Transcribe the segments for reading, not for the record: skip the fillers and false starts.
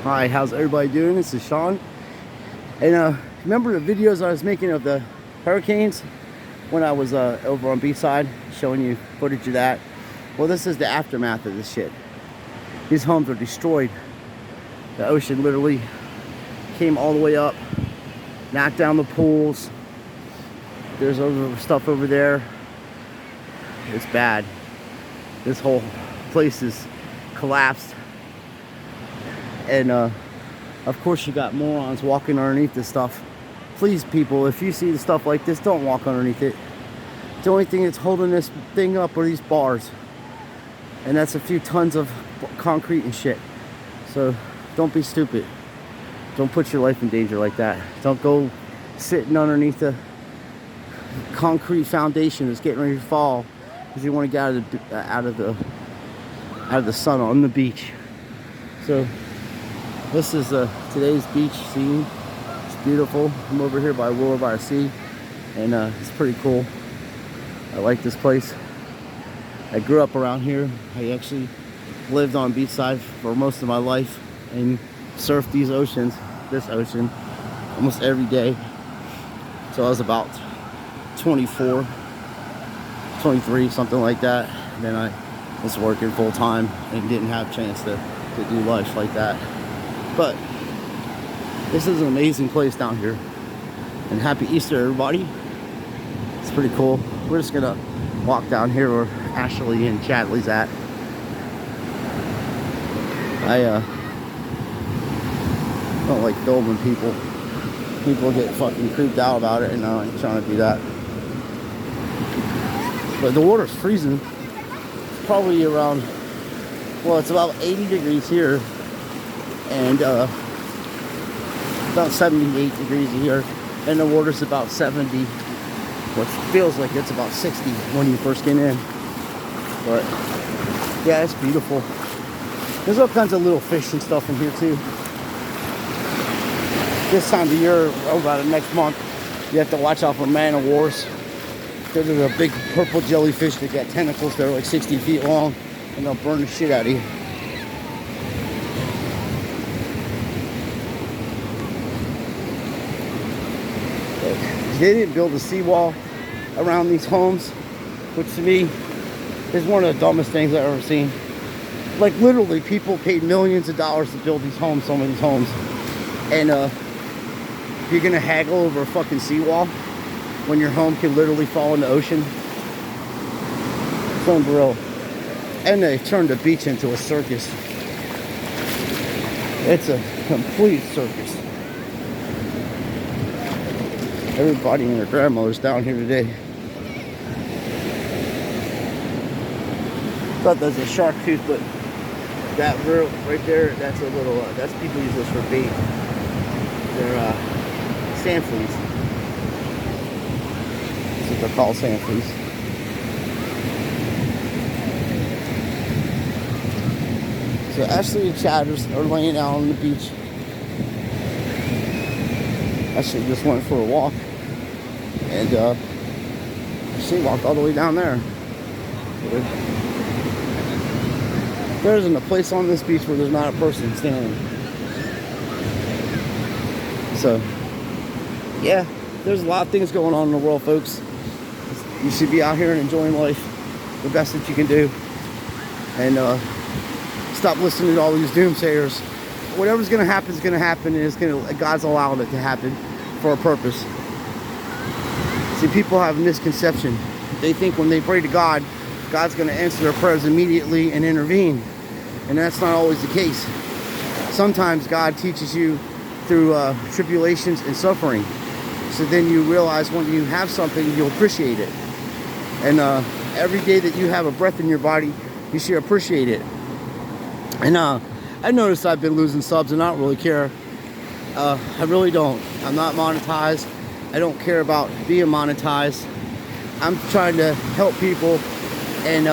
Hi, how's everybody doing? This is Sean. And remember the videos I was making of the hurricanes when I was over on Beachside showing you footage of that? Well, this is the aftermath of this shit. These homes are destroyed. The ocean literally came all the way up, knocked down the pools. There's other stuff over there. It's bad. This whole place is collapsed. And of course you got morons walking underneath this stuff. Please, people, if you see the stuff like this, don't walk underneath it. The only thing that's holding this thing up are these bars, and that's a few tons of concrete and shit. So don't be stupid. Don't put your life in danger like that. Don't go sitting underneath the concrete foundation that's getting ready to fall because you want to get out of the sun on the beach. So this is today's beach scene. It's beautiful. I'm over here by Willow by the Sea, and it's pretty cool. I like this place. I grew up around here. I actually lived on Beachside for most of my life and surfed this ocean, almost every day. So I was about 24, 23, something like that. And then I was working full time and didn't have a chance to do life like that. But this is an amazing place down here. And happy Easter, everybody. It's pretty cool. We're just gonna walk down here where Ashley and Chadley's at. I don't like filming people. People get fucking creeped out about it, and I ain't trying to do that. But the water's freezing. It's probably around, well, it's about 80 degrees here, and about 78 degrees here, and the water's about 70, which feels like it's about 60 when you first get in. But yeah, it's beautiful. There's all kinds of little fish and stuff in here too. This time of year, about next month, you have to watch out for man-o'-wars. There's a big purple jellyfish that got tentacles that are like 60 feet long, and they'll burn the shit out of you. They didn't build a seawall around these homes, which to me is one of the dumbest things I've ever seen. Like, literally, people paid millions of dollars to build these homes, some of these homes, and you're gonna haggle over a fucking seawall when your home can literally fall in the ocean. It's unreal. And they turned the beach into a circus. It's a complete circus. Everybody and their grandmother's down here today. Thought there's a shark tooth, but that right there, that's a little, that's people use those for bait. They're sand fleas. That's what they're called, sand fleas. So Ashley and Chad are laying out on the beach. Ashley just went for a walk, and she walked all the way down there. There isn't a place on this beach where there's not a person standing. So, yeah, there's a lot of things going on in the world, folks. You should be out here and enjoying life the best that you can do. And stop listening to all these doomsayers. Whatever's going to happen is going to happen, and God's allowing it to happen for a purpose. See, people have a misconception. They think when they pray to God, God's going to answer their prayers immediately and intervene. And that's not always the case. Sometimes God teaches you through tribulations and suffering. So then you realize when you have something, you'll appreciate it. And every day that you have a breath in your body, you should appreciate it. And I noticed I've been losing subs, and I don't really care. I really don't. I'm not monetized. I don't care about being monetized. I'm trying to help people and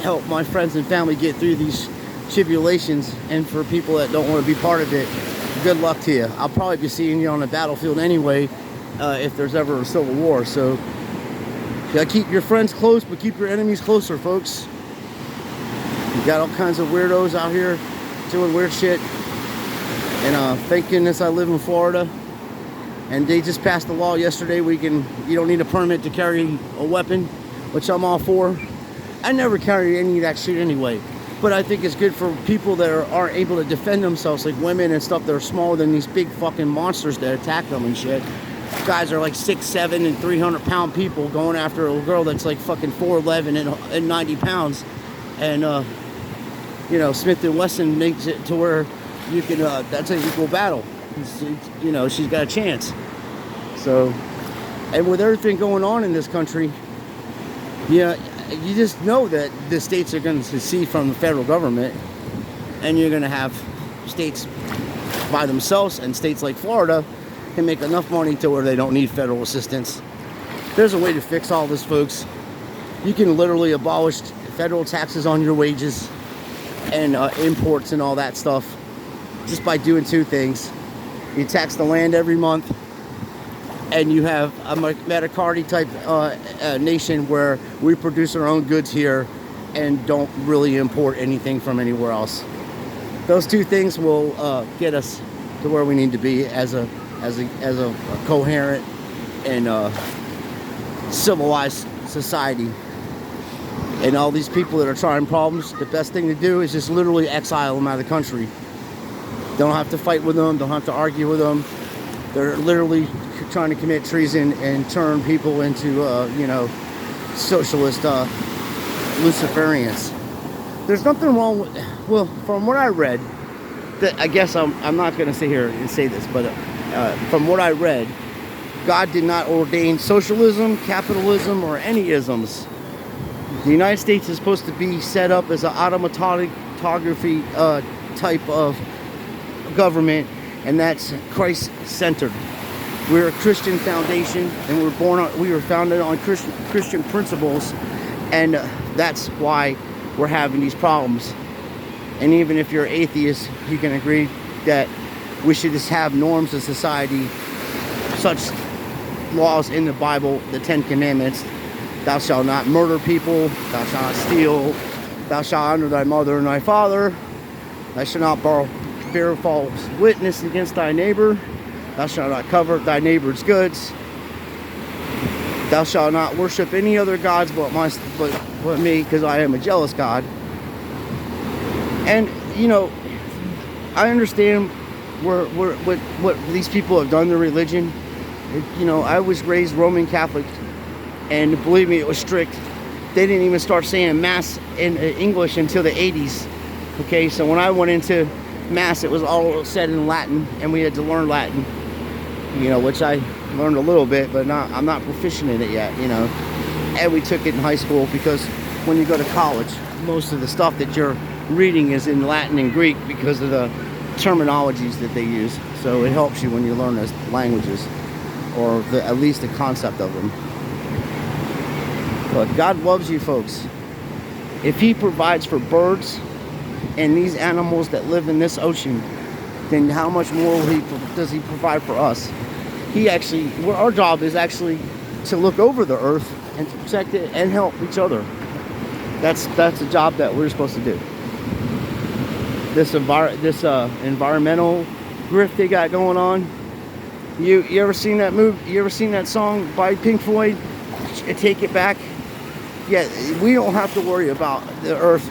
help my friends and family get through these tribulations. And for people that don't want to be part of it, good luck to you. I'll probably be seeing you on the battlefield anyway, if there's ever a civil war. So you gotta keep your friends close, but keep your enemies closer, folks. You got all kinds of weirdos out here doing weird shit. And thank goodness I live in Florida. And they just passed a law yesterday where you don't need a permit to carry a weapon, which I'm all for. I never carry any of that shit anyway. But I think it's good for people that aren't able to defend themselves, like women and stuff that are smaller than these big fucking monsters that attack them and shit. Guys are like 6'7" and 300-pound people going after a girl that's like fucking 4'11" and 90 pounds. And, you know, Smith & Wesson makes it to where you can, that's an equal battle. You know, she's got a chance. So, and with everything going on in this country, yeah, you just know that the states are going to secede from the federal government, and you're going to have states by themselves, and states like Florida can make enough money to where they don't need federal assistance. There's a way to fix all this, folks. You can literally abolish federal taxes on your wages and imports and all that stuff just by doing two things. You tax the land every month, and you have a Metacardi type nation where we produce our own goods here and don't really import anything from anywhere else. Those two things will get us to where we need to be as a coherent and civilized society. And all these people that are trying problems, the best thing to do is just literally exile them out of the country. Don't have to fight with them, don't have to argue with them. They're literally trying to commit treason and turn people into, you know, socialist Luciferians. There's nothing wrong with, well, from what I read, that I guess I'm not going to sit here and say this, but from what I read, God did not ordain socialism, capitalism, or any isms. The United States is supposed to be set up as an automatography type of government, and that's Christ-centered. We're a Christian foundation, and we were founded on Christian principles, and that's why we're having these problems. And even if you're atheist, you can agree that we should just have norms of society, such laws in the Bible, the 10 Commandments. Thou shalt not murder people, thou shalt not steal, thou shalt honor thy mother and thy father, thou shalt not bear false witness against thy neighbor, thou shalt not covet thy neighbor's goods, thou shalt not worship any other gods but me, because I am a jealous God. And, you know, I understand what these people have done to religion. You know, I was raised Roman Catholic, and believe me, it was strict. They didn't even start saying Mass in English until the 80s. Okay, so when I went into Mass, it was all said in Latin, and we had to learn Latin. You know, which I learned a little bit, but I'm not proficient in it yet, you know. And we took it in high school, because when you go to college, most of the stuff that you're reading is in Latin and Greek because of the terminologies that they use. So it helps you when you learn those languages, or at least the concept of them. But God loves you, folks. If He provides for birds and these animals that live in this ocean, then how much more does He provide for us? Our job is actually to look over the earth and to protect it and help each other. That's the job that we're supposed to do. This environmental grift they got going on. You ever seen that movie? You ever seen that song by Pink Floyd, Take It Back? Yeah, we don't have to worry about the earth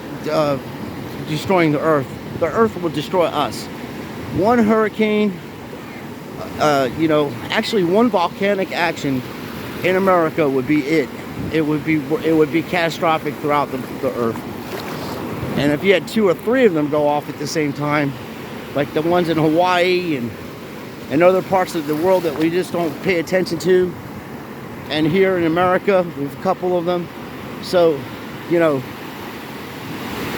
destroying the earth. The earth will destroy us. One hurricane, you know, actually one volcanic action in America would be it. It would be catastrophic throughout the earth. And if you had 2 or 3 of them go off at the same time, like the ones in Hawaii and other parts of the world that we just don't pay attention to, and here in America, we have a couple of them. So, you know,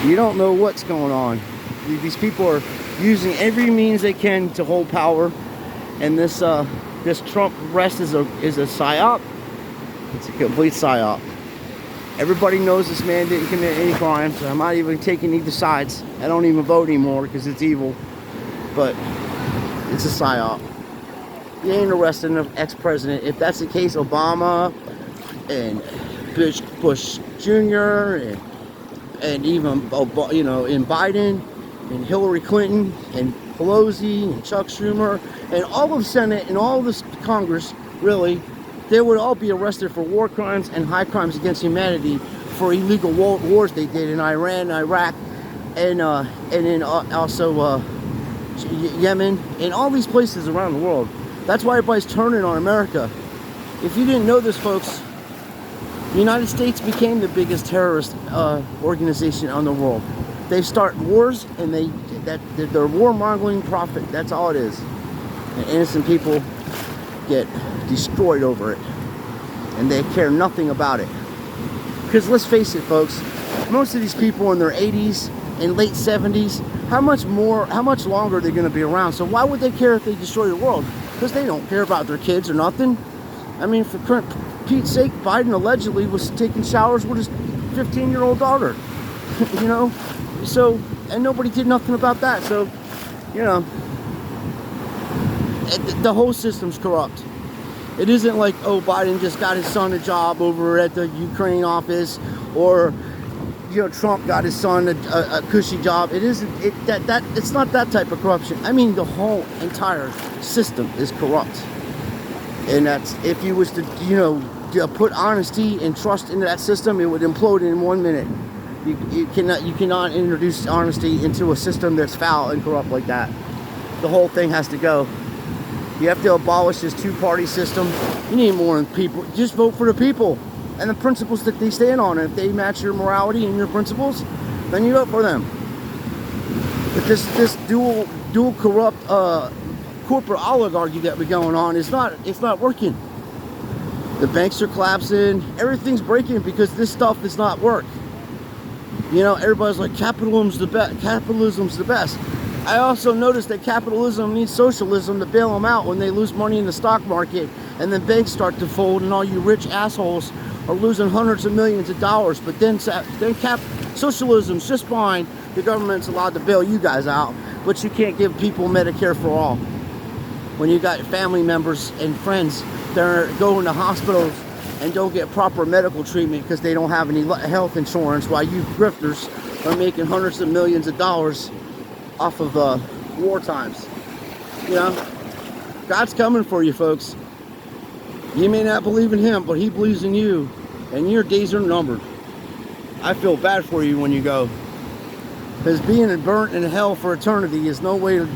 you don't know what's going on. These people are using every means they can to hold power, and this Trump arrest is a psyop. It's a complete psyop. Everybody knows this man didn't commit any crimes. So I'm not even taking either sides. I don't even vote anymore because it's evil. But it's a psyop. You ain't arresting an ex-president. If that's the case, Obama and Bush Jr. and even, you know, in Biden and Hillary Clinton and Pelosi and Chuck Schumer and all of the Senate and all of the Congress, really, they would all be arrested for war crimes and high crimes against humanity for illegal wars they did in Iran, Iraq, and then also Yemen, and all these places around the world. That's why everybody's turning on America. If you didn't know this, folks, the United States became the biggest terrorist organization on the world. They start wars, and they're warmongering profit. That's all it is. And innocent people get destroyed over it, and they care nothing about it. Because let's face it, folks, most of these people in their 80s and late 70s, how much longer are they going to be around? So why would they care if they destroy the world? Because they don't care about their kids or nothing. I mean, for Pete's sake, Biden allegedly was taking showers with his 15-year-old daughter. You know? So, and nobody did nothing about that. So, you know, the whole system's corrupt. It isn't like, oh, Biden just got his son a job over at the Ukraine office, or, you know, Trump got his son a cushy job. It isn't. It's not that type of corruption. I mean, the whole entire system is corrupt, and that's, if you was to, you know, put honesty and trust into that system, it would implode in 1 minute. You cannot introduce honesty into a system that's foul and corrupt like that. The whole thing has to go. You have to abolish this two-party system. You need more people. Just vote for the people and the principles that they stand on. And if they match your morality and your principles, then you vote for them. But this dual corrupt corporate oligarchy that we're going on it's not working. The banks are collapsing. Everything's breaking because this stuff does not work. You know, everybody's like, capitalism's the best. Capitalism's the best. I also noticed that capitalism needs socialism to bail them out when they lose money in the stock market, and then banks start to fold, and all you rich assholes are losing hundreds of millions of dollars. But then socialism's just fine. The government's allowed to bail you guys out, but you can't give people Medicare for all. When you got family members and friends that are going to hospitals and don't get proper medical treatment because they don't have any health insurance, while you grifters are making hundreds of millions of dollars off of war times. You know, God's coming for you, folks. You may not believe in him, but he believes in you, and your days are numbered. I feel bad for you when you go, because being burnt in hell for eternity is no way to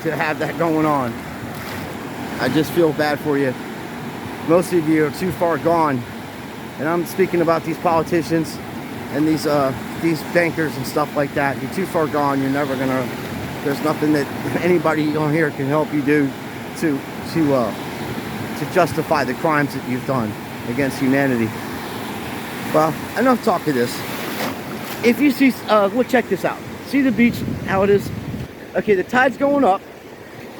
have that going on. I just feel bad for you. Most of you are too far gone, and I'm speaking about these politicians and these bankers and stuff like that. You're too far gone. You're never gonna. There's nothing that anybody on here can help you do to justify the crimes that you've done against humanity. Well, enough talk of this. If you see, well, check this out. See the beach, how it is? Okay, the tide's going up,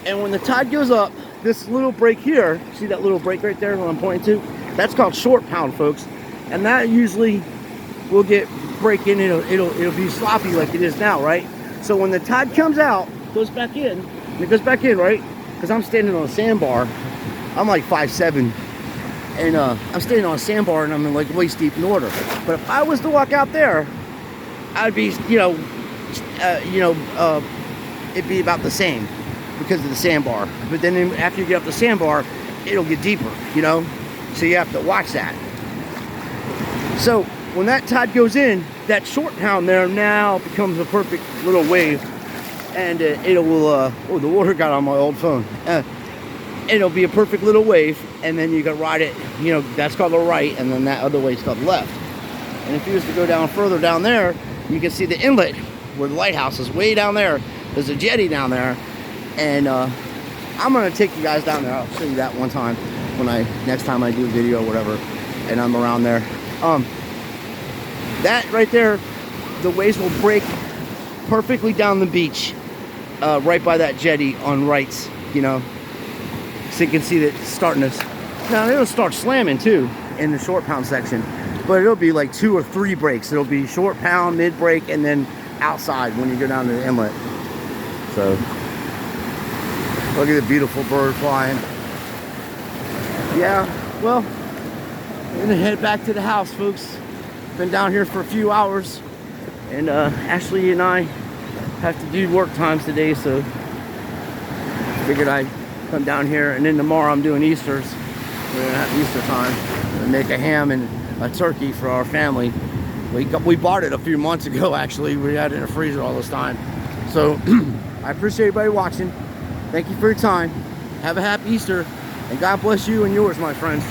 and when the tide goes up, this little break here, see that little break right there, what I'm pointing to? That's called short pound, folks, and that usually will get breaking. It'll be sloppy like it is now, right? So when the tide comes out, goes back in, and it goes back in, right? Because I'm standing on a sandbar. I'm like 5'7", and I'm standing on a sandbar, and I'm in like waist deep water. But if I was to walk out there, I'd be, it'd be about the same because of the sandbar. But then after you get up the sandbar, it'll get deeper, you know? So you have to watch that. So when that tide goes in, that short pound there now becomes a perfect little wave, and oh, the water got on my old phone. It'll be a perfect little wave, and then you can ride it, you know, that's called the right, and then that other way is called the left. And if you was to go down further down there, you can see the inlet where the lighthouse is way down there. There's a jetty down there, and I'm gonna take you guys down there. I'll show you that one time next time I do a video or whatever, and I'm around there. That right there, the waves will break perfectly down the beach, right by that jetty on rights, you know. So you can see that it's starting to. Now it'll start slamming too in the short pound section, but it'll be like 2 or 3 breaks. It'll be short pound, mid break, and then outside when you go down to the inlet. So look at the beautiful bird flying. Yeah, well, we're gonna head back to the house, folks. Been down here for a few hours, and Ashley and I have to do work times today, so figured I'd come down here. And then tomorrow I'm doing Easter's. We're gonna have Easter time and make a ham and a turkey for our family. We bought it a few months ago, actually. We had it in the freezer all this time. So I appreciate everybody watching. Thank you for your time. Have a happy Easter, and God bless you and yours, my friends.